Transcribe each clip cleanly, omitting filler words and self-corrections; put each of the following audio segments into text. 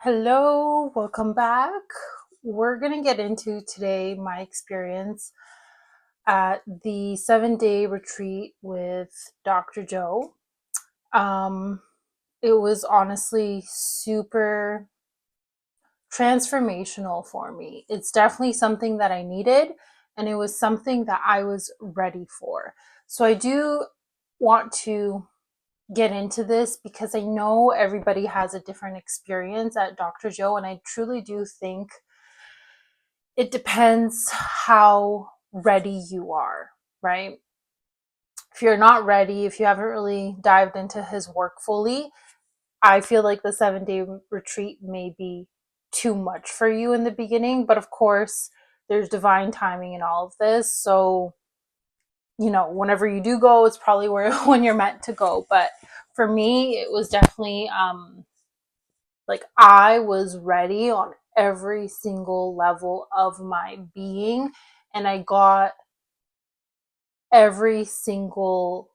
Hello, welcome back. We're going to get into today my experience at the 7-day retreat with Dr. Joe. Um, it was honestly super transformational for me. It's definitely something that I needed, and it was something that I was ready for. So I do want to get into this because I know everybody has a different experience at Dr. Joe, and I truly do think it depends how ready you are, right? If you're not ready, if you haven't really dived into his work fully, I feel like the 7-day retreat may be too much for you in the beginning. But of course, there's divine timing in all of this. So, whenever you do go, it's probably when you're meant to go. But for me, it was definitely like I was ready on every single level of my being, and I got every single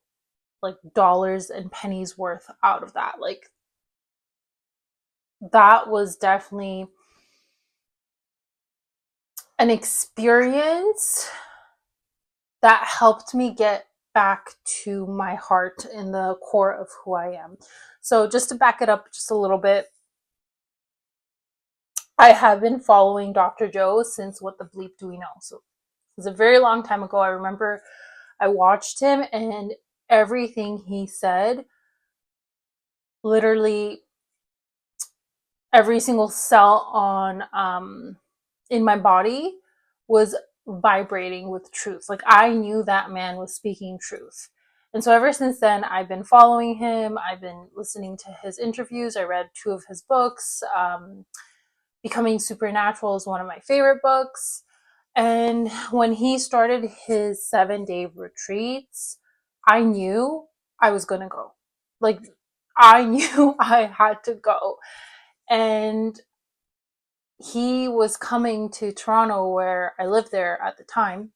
like dollars and pennies worth out of that. Like that was definitely an experience that helped me get back to my heart in the core of who I am. So just to back it up just a little bit, I have been following Dr. Joe since What the Bleep Do We Know? So it was a very long time ago. I remember I watched him, and everything he said, literally every single cell on in my body was vibrating with truth. Like I knew that man was speaking truth. And so ever since then, I've been following him. I've been listening to his interviews. I read 2 of his books. Becoming Supernatural is one of my favorite books. And when he started his 7-day retreats, I knew I was going to go. Like, I knew I had to go. And he was coming to Toronto, where I lived there at the time,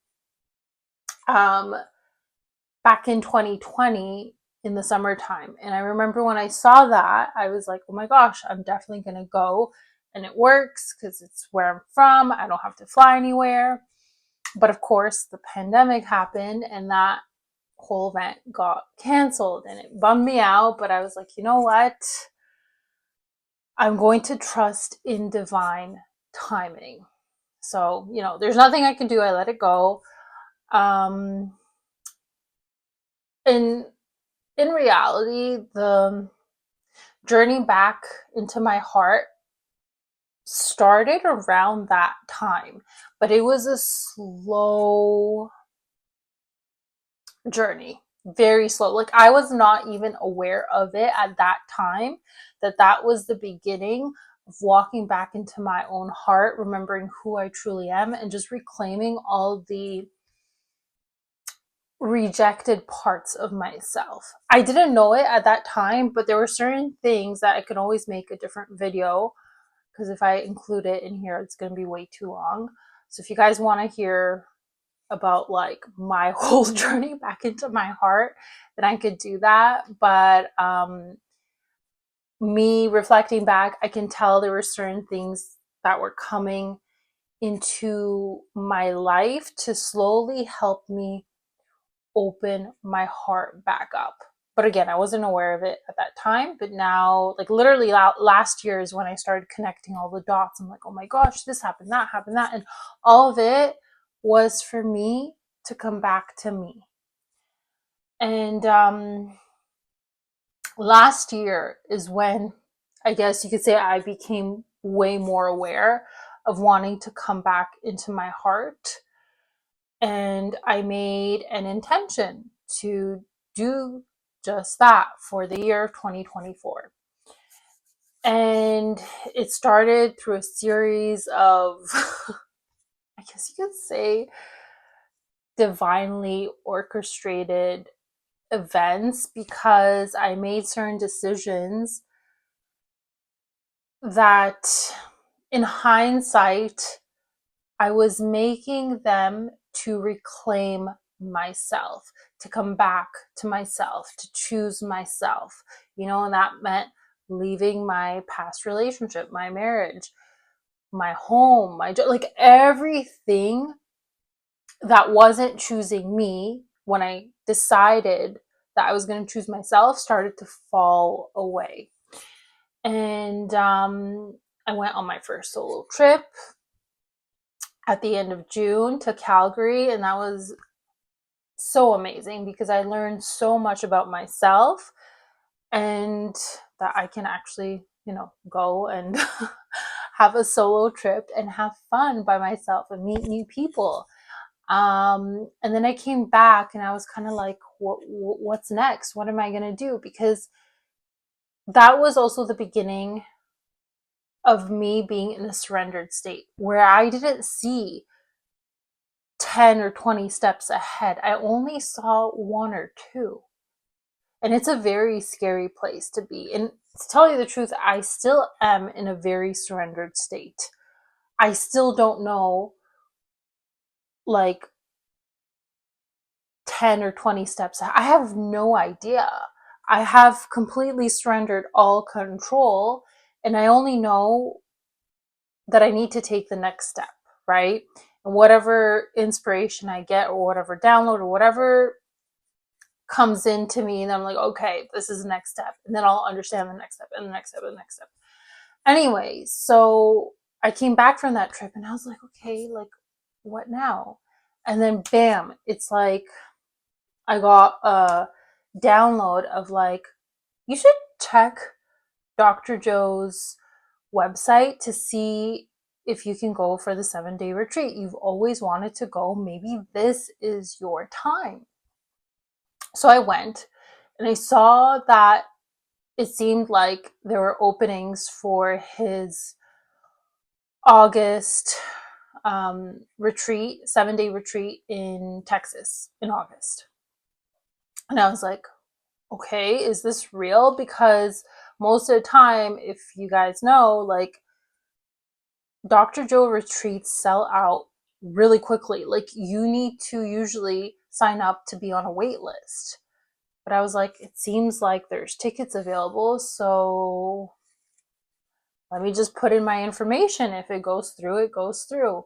back in 2020 in the summertime. And I remember when I saw that, I was like, oh my gosh, I'm definitely going to go. And it works because it's where I'm from. I don't have to fly anywhere. But of course, the pandemic happened and that whole event got canceled, and it bummed me out. But I was like, you know what? I'm going to trust in divine timing. So, there's nothing I can do. I let it go. Um, in in reality, the journey back into my heart started around that time, but it was a slow journey, very slow. Like I was not even aware of it at that time, that was the beginning of walking back into my own heart, remembering who I truly am, and just reclaiming all the rejected parts of myself. I didn't know it at that time, but there were certain things that I could always make a different video, because if I include it in here, it's going to be way too long. So if you guys want to hear about like my whole journey back into my heart, then I could do that. But me reflecting back, I can tell there were certain things that were coming into my life to slowly help me open my heart back up. But again, I wasn't aware of it at that time. But now, like literally last year is when I started connecting all the dots. I'm like, oh my gosh, this happened, that happened, that. And all of it was for me to come back to me. And last year is when I guess you could say I became way more aware of wanting to come back into my heart. And I made an intention to do just that for the year of 2024. And it started through a series of, I guess you could say, divinely orchestrated events, because I made certain decisions that, in hindsight, I was making them to reclaim myself, to come back to myself, to choose myself, and that meant leaving my past relationship, my marriage, my home, my job, like everything that wasn't choosing me when I decided that I was going to choose myself started to fall away. And I went on my first solo trip at the end of June to Calgary, and that was so amazing because I learned so much about myself and that I can actually, go and have a solo trip and have fun by myself and meet new people. And then I came back and I was kind of like, what's next? What am I going to do? Because that was also the beginning of me being in a surrendered state where I didn't see 10 or 20 steps ahead. I only saw one or two. And it's a very scary place to be. And to tell you the truth, I still am in a very surrendered state. I still don't know like 10 or 20 steps. I have no idea. I have completely surrendered all control, and I only know that I need to take the next step, right? And whatever inspiration I get or whatever download or whatever comes into me, and I'm like, okay, this is the next step. And then I'll understand the next step and the next step and the next step. Anyway, so I came back from that trip and I was like, okay, like what now? And then bam, it's like I got a download of like, you should check Dr. Joe's website to see if you can go for the 7-day retreat. You've always wanted to go. Maybe this is your time. So I went and I saw that it seemed like there were openings for his August retreat, 7-day retreat in Texas in August. And I was like, okay, is this real? Because most of the time, if you guys know, like Dr. Joe retreats sell out really quickly. Like you need to usually sign up to be on a wait list. But I was like, it seems like there's tickets available, so let me just put in my information. If it goes through, it goes through.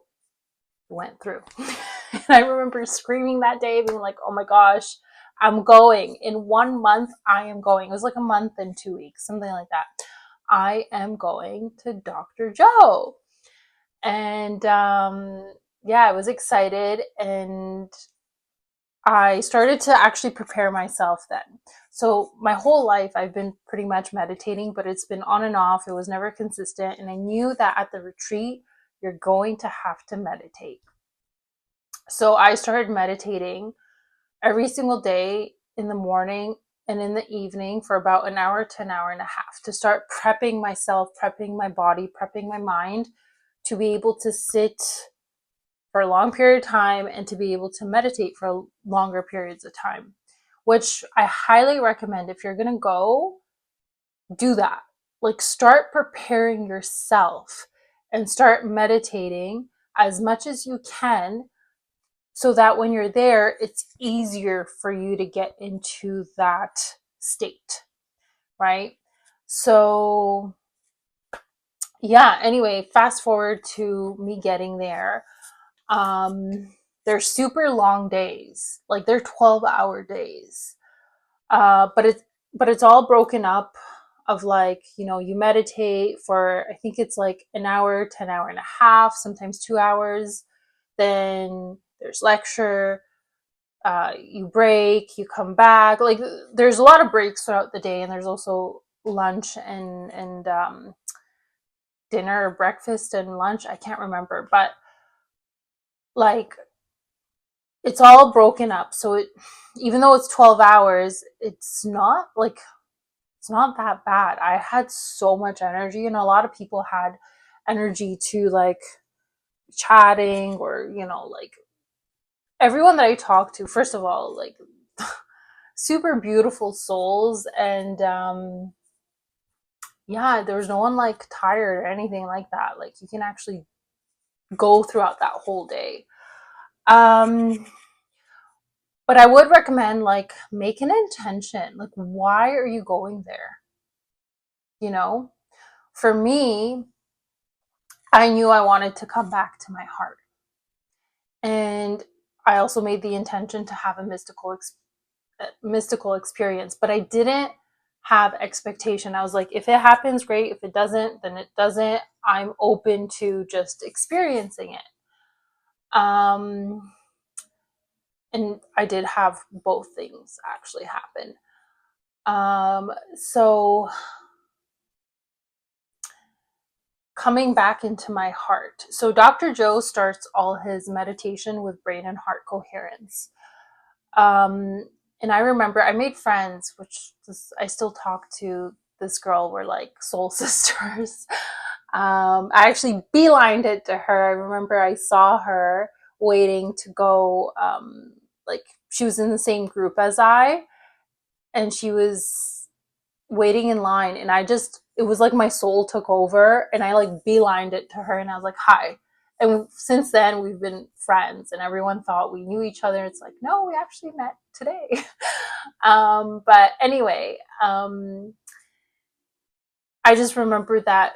It went through. And I remember screaming that day, being like, oh my gosh, I'm going. In 1 month, I am going. It was like a month and 2 weeks, something like that. I am going to Dr. Joe. And yeah, I was excited. And I started to actually prepare myself then. So my whole life I've been pretty much meditating, but it's been on and off. It was never consistent. And I knew that at the retreat, you're going to have to meditate. So I started meditating every single day in the morning and in the evening for about an hour to an hour and a half to start prepping myself, prepping my body, prepping my mind to be able to sit for a long period of time and to be able to meditate for longer periods of time, which I highly recommend. If you're going to go, do that. Like start preparing yourself and start meditating as much as you can so that when you're there, it's easier for you to get into that state, right? So yeah, anyway, fast forward to me getting there. They're super long days, like they're 12-hour days. But it's all broken up of like, you meditate for, I think it's like an hour to an hour and a half, sometimes 2 hours. Then there's lecture, you break, you come back. Like there's a lot of breaks throughout the day, and there's also lunch and dinner or breakfast and lunch. I can't remember, but like it's all broken up. So even though it's 12 hours, it's not that bad. I had so much energy, and a lot of people had energy to like chatting or, like everyone that I talked to, first of all, like super beautiful souls. And yeah, there was no one like tired or anything like that. Like you can actually go throughout that whole day. But I would recommend like make an intention. Like, why are you going there? you know? For me, I knew I wanted to come back to my heart. And I also made the intention to have a mystical experience, but I didn't have expectation. I was like, if it happens, great. If it doesn't, then it doesn't. I'm open to just experiencing it. And I did have both things actually happen. So coming back into my heart. So Dr. Joe starts all his meditation with brain and heart coherence. And I remember I made friends, I still talk to this girl. We're like soul sisters. I actually beelined it to her. I remember I saw her waiting to go, like she was in the same group as I, and she was waiting in line, and it was like my soul took over, and I like beelined it to her, and I was like, hi. And since then we've been friends, and everyone thought we knew each other. It's like, no, we actually met today. But anyway, I just remember that,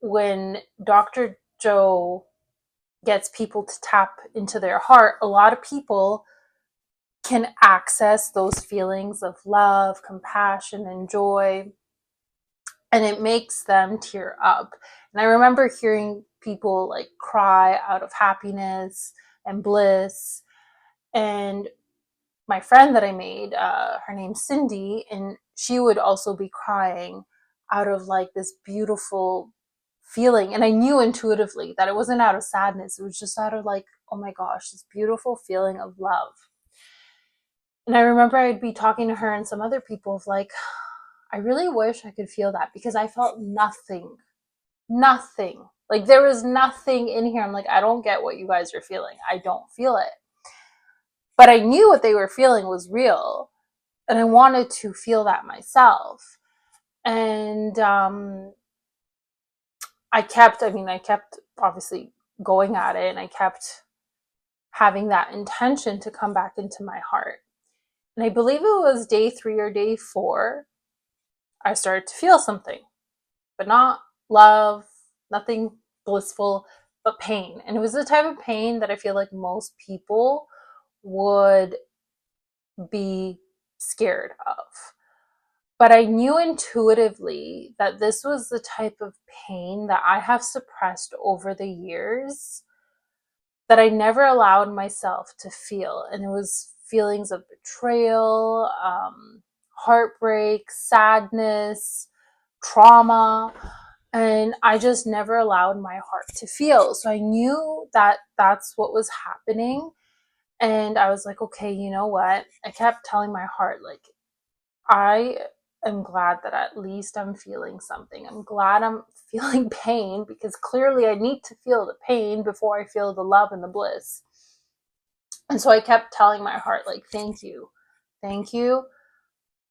when Dr. Joe gets people to tap into their heart, a lot of people can access those feelings of love, compassion, and joy, and it makes them tear up. And I remember hearing people like cry out of happiness and bliss. And my friend that I made, her name's Cindy, and she would also be crying out of like this beautiful feeling. And I knew intuitively that it wasn't out of sadness, it was just out of like, oh my gosh, this beautiful feeling of love. And I remember I'd be talking to her and some other people of like, I really wish I could feel that, because I felt nothing. Like there was nothing in here. I'm like, I don't get what you guys are feeling. I don't feel it. But I knew what they were feeling was real. And I wanted to feel that myself. And I kept obviously going at it, and I kept having that intention to come back into my heart. And I believe it was day 3 or day 4, I started to feel something, but not love, nothing blissful, but pain. And it was the type of pain that I feel like most people would be scared of. But I knew intuitively that this was the type of pain that I have suppressed over the years, that I never allowed myself to feel. And it was feelings of betrayal, heartbreak, sadness, trauma. And I just never allowed my heart to feel. So I knew that that's what was happening. And I was like, okay, you know what? I kept telling my heart, like, I am glad that at least I'm feeling something. I'm glad I'm feeling pain, because clearly I need to feel the pain before I feel the love and the bliss. And so I kept telling my heart, like, thank you. Thank you.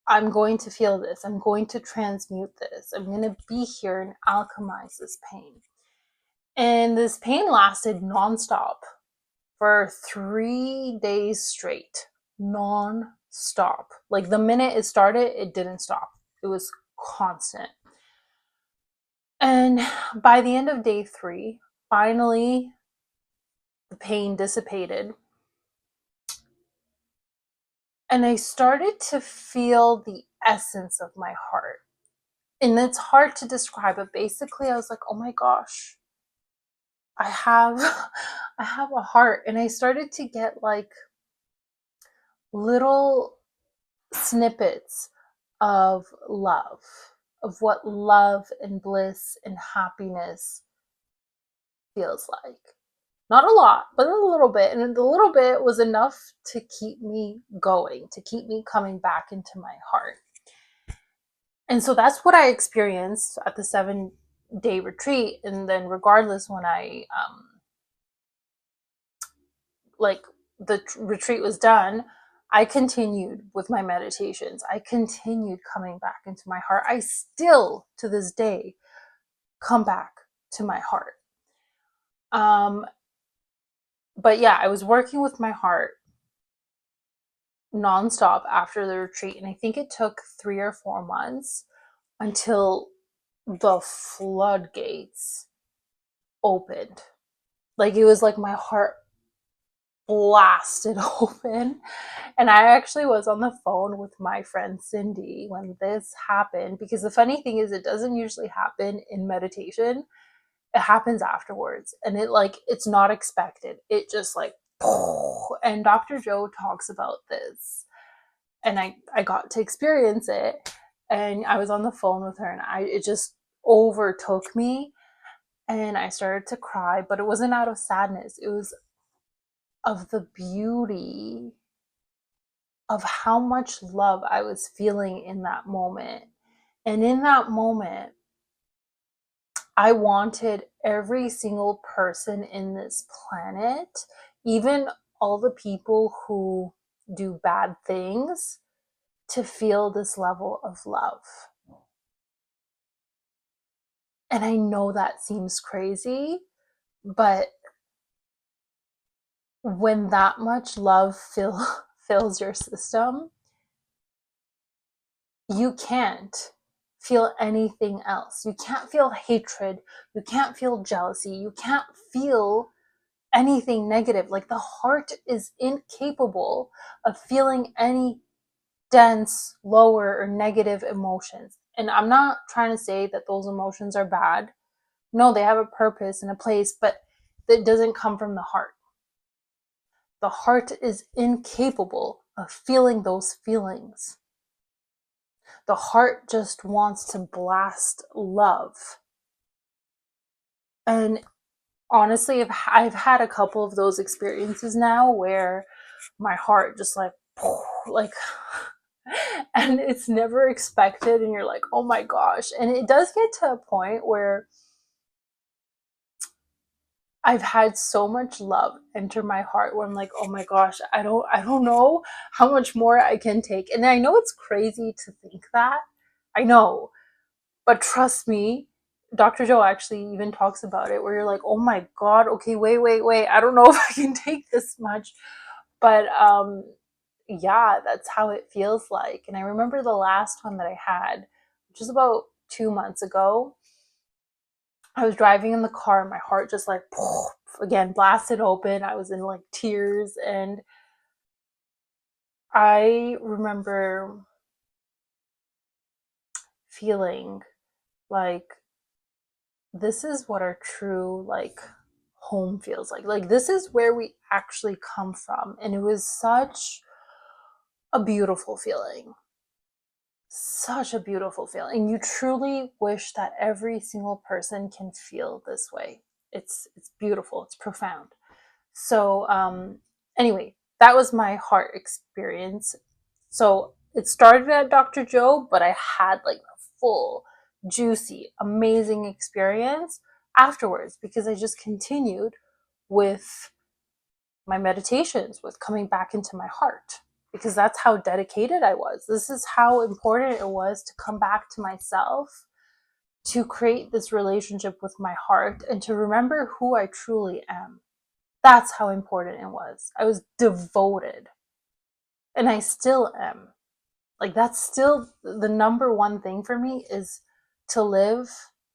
I'm going to feel this. I'm going to transmute this. I'm going to be here and alchemize this pain. And this pain lasted nonstop for 3 days straight. Non-stop. Like the minute it started, it didn't stop. It was constant. And by the end of day 3, finally the pain dissipated. And I started to feel the essence of my heart. And it's hard to describe, but basically I was like, oh my gosh, I have I have a heart. And I started to get like little snippets of love, of what love and bliss and happiness feels like. Not a lot, but a little bit. And the little bit was enough to keep me going, to keep me coming back into my heart. And so that's what I experienced at the 7-day retreat. And then regardless, when I the retreat was done, I continued with my meditations. I continued coming back into my heart. I still, to this day, come back to my heart. But yeah, I was working with my heart nonstop after the retreat. And I think it took 3 or 4 months until the floodgates opened. Like, it was like my heart blasted open. And I actually was on the phone with my friend Cindy when this happened, because the funny thing is, it doesn't usually happen in meditation. It happens afterwards, and it's not expected. It just like, and Dr. Joe talks about this, and I got to experience it, and I was on the phone with her, and it just overtook me, and I started to cry, but it wasn't out of sadness. It was of the beauty of how much love I was feeling in that moment. And in that moment, I wanted every single person in this planet, even all the people who do bad things, to feel this level of love. And I know that seems crazy, but when that much love fills your system, you can't feel anything else. You can't feel hatred. You can't feel jealousy. You can't feel anything negative. Like, the heart is incapable of feeling any dense, lower, or negative emotions. And I'm not trying to say that those emotions are bad. No, they have a purpose and a place, but that doesn't come from the heart. The heart is incapable of feeling those feelings. The heart just wants to blast love. And honestly, I've had a couple of those experiences now where my heart just like and it's never expected, and you're like, oh my gosh. And it does get to a point where I've had so much love enter my heart where I'm like, oh my gosh, I don't know how much more I can take. And I know it's crazy to think that. I know. But trust me, Dr. Joe actually even talks about it, where you're like, oh my God, okay, wait. I don't know if I can take this much. But yeah, that's how it feels like. And I remember the last one that I had, which was about 2 months ago. I was driving in the car and my heart just like, again, blasted open. I was in like tears. And I remember feeling like, this is what our true like home feels like. Like, this is where we actually come from. And it was such a beautiful feeling. Such a beautiful feeling. You truly wish that every single person can feel this way. It's beautiful. It's profound. So anyway, that was my heart experience. So it started at Dr. Joe, but I had like a full, juicy, amazing experience afterwards, because I just continued with my meditations, with coming back into my heart, because that's how dedicated I was. This is how important it was to come back to myself, to create this relationship with my heart, and to remember who I truly am. That's how important it was. I was devoted, and I still am. Like, that's still the number one thing for me, is to live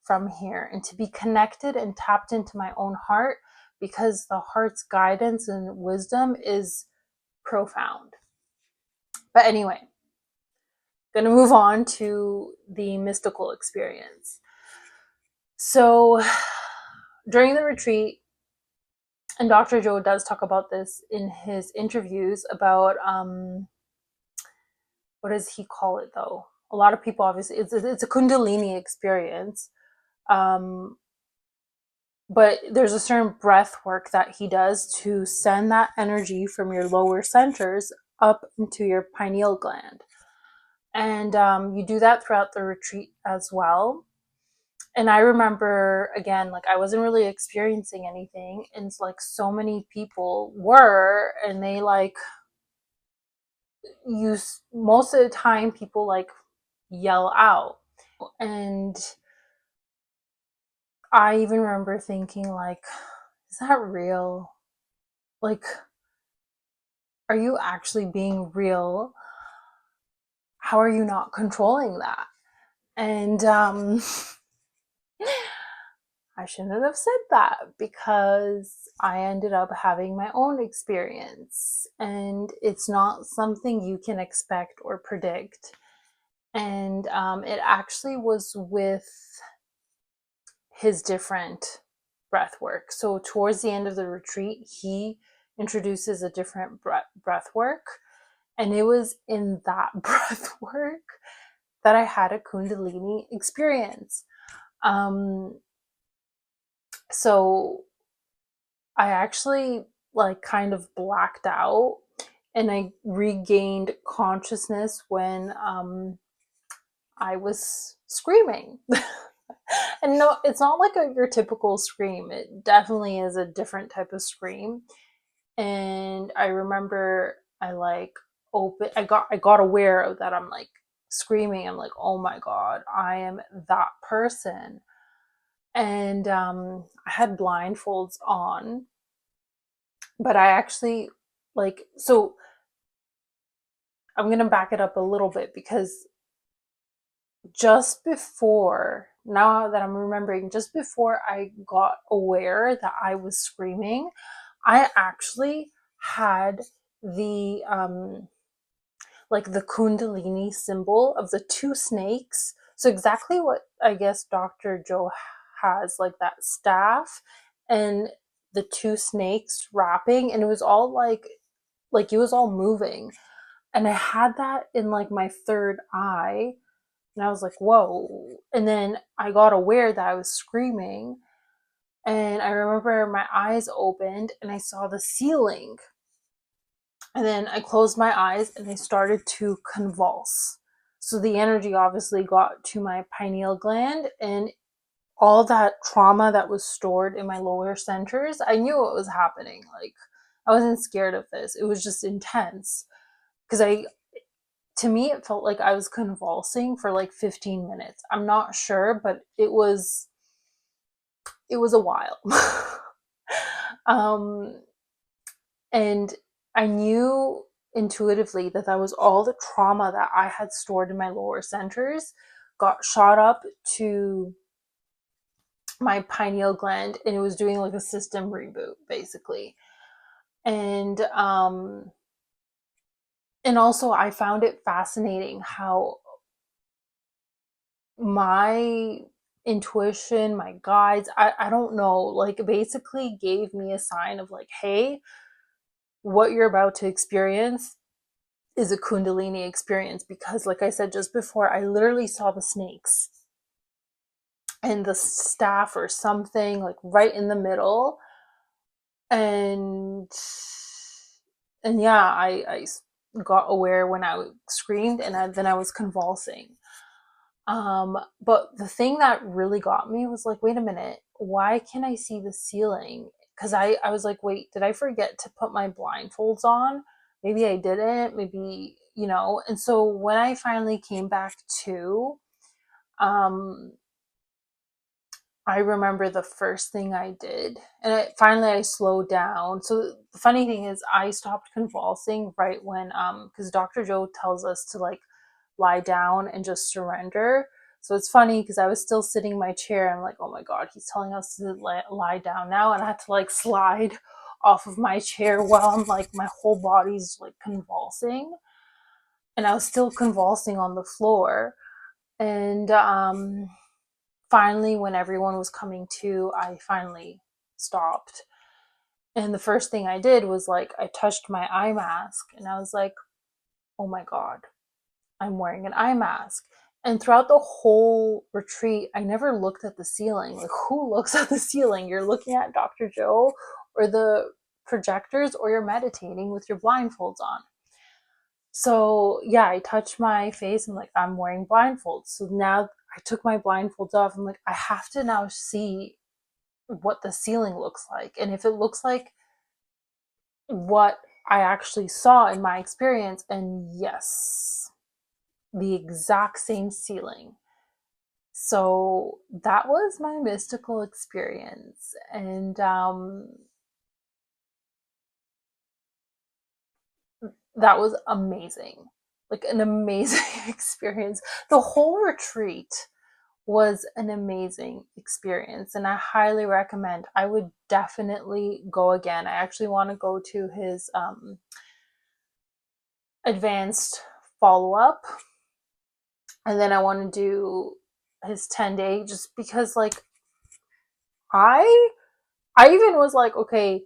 from here and to be connected and tapped into my own heart, because the heart's guidance and wisdom is profound. But anyway, I'm gonna move on to the mystical experience. So during the retreat, and Dr. Joe does talk about this in his interviews about what does he call it though? A lot of people, obviously, it's a Kundalini experience, but there's a certain breath work that he does to send that energy from your lower centers up into your pineal gland. And you do that throughout the retreat as well. And I remember, again, like, I wasn't really experiencing anything, and like so many people were, and they like use, most of the time people like yell out. And I even remember thinking like, is that real? Like, are you actually being real? How are you not controlling that? And I shouldn't have said that, because I ended up having my own experience, and it's not something you can expect or predict. And it actually was with his different breath work. So towards the end of the retreat, he introduces a different breath work. And it was in that breath work that I had a Kundalini experience. So I actually like kind of blacked out, and I regained consciousness when I was screaming. And no, it's not like your typical scream. It definitely is a different type of scream. And I remember I got aware of that. I'm like screaming. I'm like, oh my God, I am that person. And I had blindfolds on, but I actually so I'm going to back it up a little bit, because just before, now that I'm remembering, just before I got aware that I was screaming, I actually had the the Kundalini symbol of the two snakes. So exactly what I guess Dr. Joe has, like that staff and the two snakes wrapping, and it was all like it was all moving. And I had that in like my third eye, and I was like, whoa. And then I got aware that I was screaming. And I remember my eyes opened and I saw the ceiling. And then I closed my eyes and I started to convulse. So the energy obviously got to my pineal gland, and all that trauma that was stored in my lower centers, I knew what was happening. Like, I wasn't scared of this. It was just intense. Because to me, it felt like I was convulsing for like 15 minutes. I'm not sure, but it was a while. um, and I knew intuitively that that was all the trauma that I had stored in my lower centers got shot up to my pineal gland, and it was doing like a system reboot basically. And also I found it fascinating how my intuition, my guides, I don't know, like basically gave me a sign of like, hey, what you're about to experience is a Kundalini experience. Because like I said just before, I literally saw the snakes and the staff or something like right in the middle. And yeah, I got aware when I screamed, and then I was convulsing. But the thing that really got me was like, wait a minute, why can't I see the ceiling? Because I was like, wait, did I forget to put my blindfolds on? Maybe I didn't, maybe, And so when I finally came back to, um, I remember the first thing I did, and finally I slowed down. So the funny thing is, I stopped convulsing right when, because Dr. Joe tells us to like lie down and just surrender. So it's funny because I was still sitting in my chair. I'm like, oh my God, he's telling us to lie down now. And I had to like slide off of my chair while I'm like, my whole body's like convulsing. And I was still convulsing on the floor. And finally, when everyone was coming to, I finally stopped. And the first thing I did was like, I touched my eye mask and I was like, oh my God, I'm wearing an eye mask. And throughout the whole retreat, I never looked at the ceiling. Like, who looks at the ceiling? You're looking at Dr. Joe or the projectors, or you're meditating with your blindfolds on. So, yeah, I touched my face. I'm like, I'm wearing blindfolds. So now I took my blindfolds off. I'm like, I have to now see what the ceiling looks like. And if it looks like what I actually saw in my experience, and yes, the exact same ceiling. So that was my mystical experience. And that was amazing. like an amazing experience. The whole retreat was an amazing experience, and I highly recommend. I would definitely go again. I actually want to go to his advanced follow-up, and then I want to do his 10-day, just because like I I even was like, okay,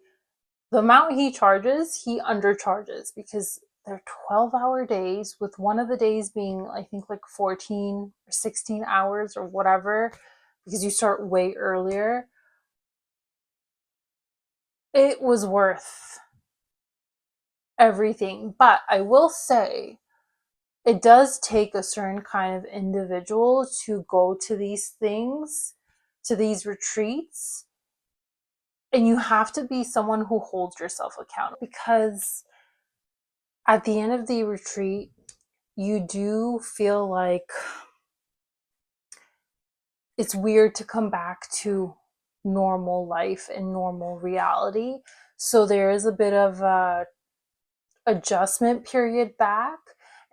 the amount he charges, he undercharges, because they're 12-hour days, with one of the days being, I think, like 14 or 16 hours or whatever, because you start way earlier. It was worth everything. But I will say, it does take a certain kind of individual to go to these things, to these retreats. And you have to be someone who holds yourself accountable, because at the end of the retreat, you do feel like it's weird to come back to normal life and normal reality. So there is a bit of a adjustment period back.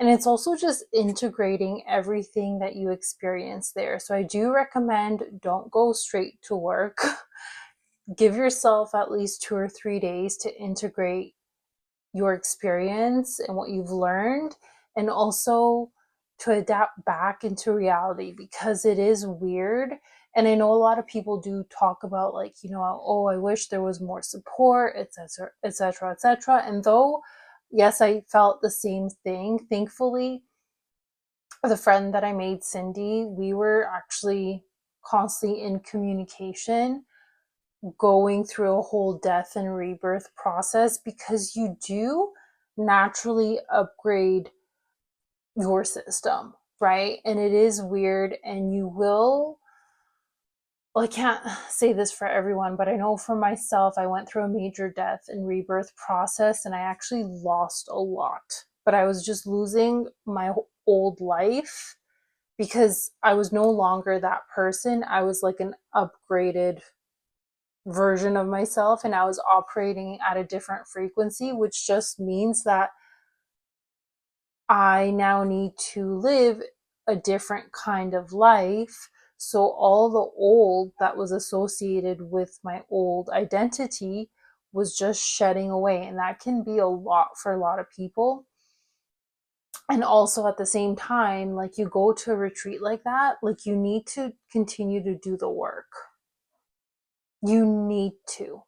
And it's also just integrating everything that you experience there. So I do recommend, don't go straight to work. Give yourself at least 2 or 3 days to integrate your experience and what you've learned, and also to adapt back into reality, because it is weird. And I know a lot of people do talk about, like, oh, I wish there was more support, etc., etc., etc. And though, yes, I felt the same thing, thankfully, the friend that I made, Cindy, we were actually constantly in communication, going through a whole death and rebirth process, because you do naturally upgrade your system, right? And it is weird, and you will, well, I can't say this for everyone, but I know for myself, I went through a major death and rebirth process, and I actually lost a lot. But I was just losing my old life, because I was no longer that person. I was like an upgraded version of myself, and I was operating at a different frequency, which just means that I now need to live a different kind of life. So all the old that was associated with my old identity was just shedding away, and that can be a lot for a lot of people. And also at the same time, like, you go to a retreat like that, like, you need to continue to do the work. You need to.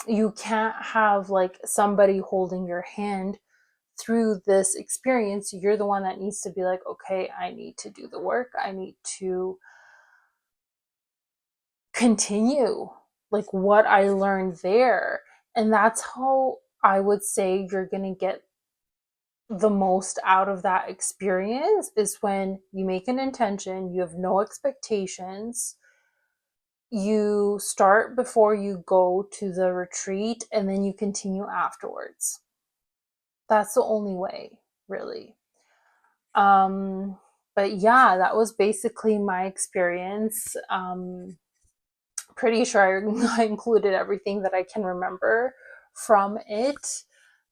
You can't have like somebody holding your hand through this experience. You're the one that needs to be like, okay, I need to do the work. I need to continue like what I learned there. And that's how I would say you're going to get the most out of that experience, is when you make an intention, you have no expectations, you start before you go to the retreat, and then you continue afterwards. That's the only way, really. Um, but yeah, that was basically my experience. Pretty sure I included everything that I can remember from it,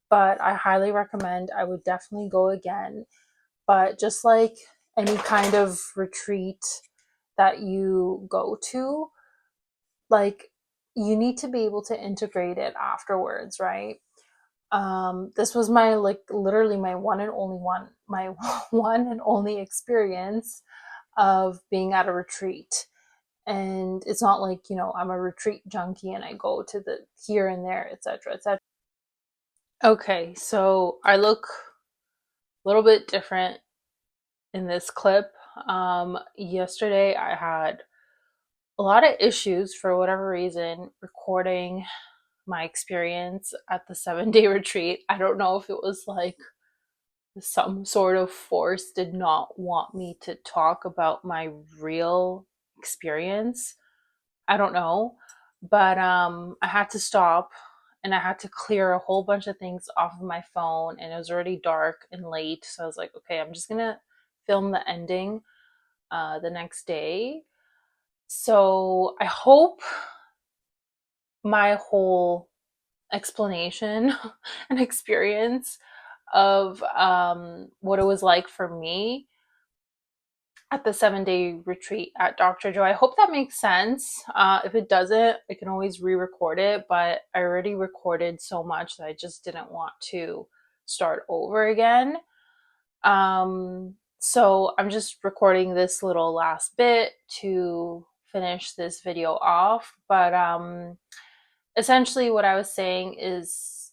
but I highly recommend. I would definitely go again. But just like any kind of retreat that you go to, like, you need to be able to integrate it afterwards, right? This was my, like, literally my one and only my one and only experience of being at a retreat. And it's not like, I'm a retreat junkie and I go to the here and there, etc., etc. Okay, so I look a little bit different in this clip. Yesterday I had a lot of issues for whatever reason recording my experience at the 7-day retreat. I don't know if it was like some sort of force did not want me to talk about my real experience. I don't know. But I had to stop, and I had to clear a whole bunch of things off of my phone, and it was already dark and late. So I was like, okay, I'm just gonna film the ending the next day. So I hope my whole explanation and experience of what it was like for me at the 7-day retreat at Dr. Joe. I hope that makes sense. If it doesn't, I can always re-record it, but I already recorded so much that I just didn't want to start over again. So I'm just recording this little last bit to finish this video off. But essentially what I was saying is,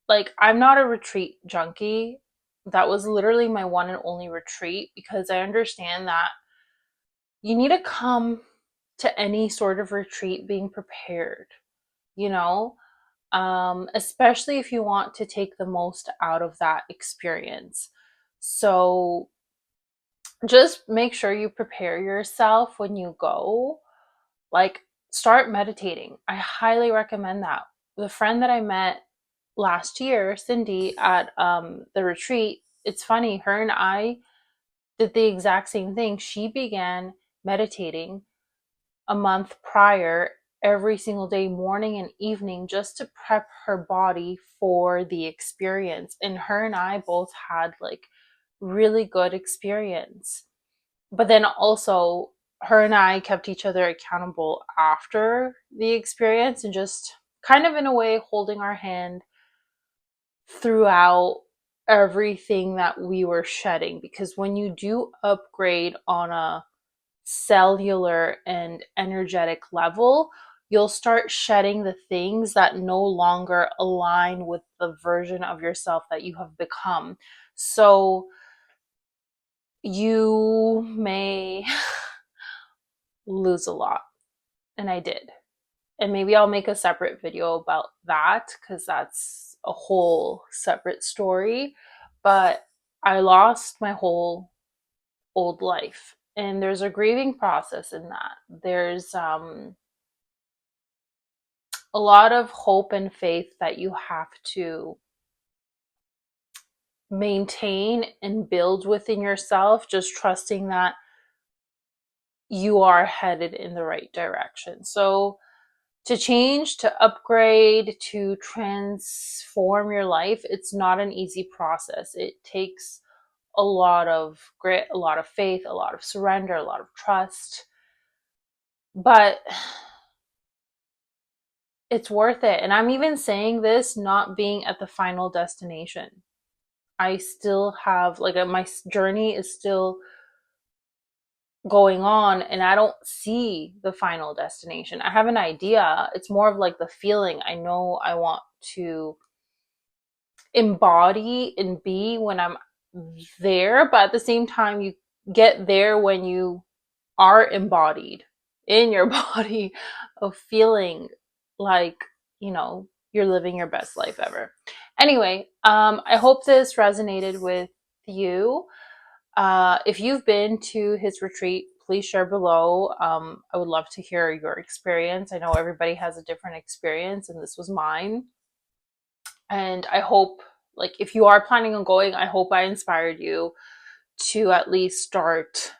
like, I'm not a retreat junkie. That was literally my one and only retreat, because I understand that you need to come to any sort of retreat being prepared, you know, especially if you want to take the most out of that experience. So just make sure you prepare yourself when you go. Like, start meditating. I highly recommend that. The friend that I met last year, Cindy, at the retreat, it's funny, her and I did the exact same thing. She began meditating a month prior, every single day, morning and evening, just to prep her body for the experience. And her and I both had like really good experience. But then also, her and I kept each other accountable after the experience, and just kind of in a way holding our hand throughout everything that we were shedding. Because when you do upgrade on a cellular and energetic level, you'll start shedding the things that no longer align with the version of yourself that you have become. So you may lose a lot. And I did. And maybe I'll make a separate video about that, because that's a whole separate story. But I lost my whole old life. And there's a grieving process in that. There's a lot of hope and faith that you have to maintain and build within yourself, just trusting that you are headed in the right direction. So to change, to upgrade, to transform your life, it's not an easy process. It takes a lot of grit, a lot of faith, a lot of surrender, a lot of trust. But it's worth it. And I'm even saying this not being at the final destination. I still have, like, my journey is still going on, and I don't see the final destination. I have an idea. It's more of like the feeling. I know I want to embody and be when I'm there, but at the same time, you get there when you are embodied in your body, of feeling like, you know, you're living your best life ever. Anyway, I hope this resonated with you. If you've been to his retreat, please share below. I would love to hear your experience. I know everybody has a different experience, and this was mine. And I hope, like, if you are planning on going, I hope I inspired you to at least start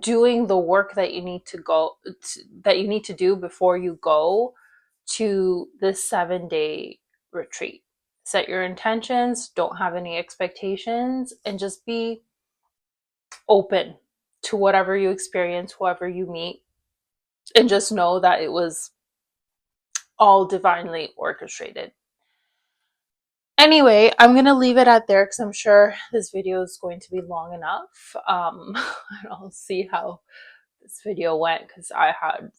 doing the work that you need to do before you go to this 7-day retreat. Set your intentions, don't have any expectations, and just be open to whatever you experience, whoever you meet, and just know that it was all divinely orchestrated. Anyway, I'm going to leave it at there, because I'm sure this video is going to be long enough. I'll see how this video went, because I had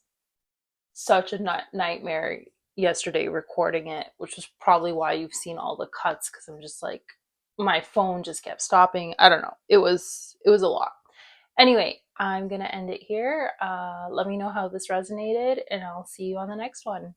such a nightmare yesterday recording it, which was probably why you've seen all the cuts, because I'm just like, my phone just kept stopping. I don't know. It was a lot. Anyway, I'm going to end it here. Let me know how this resonated, and I'll see you on the next one.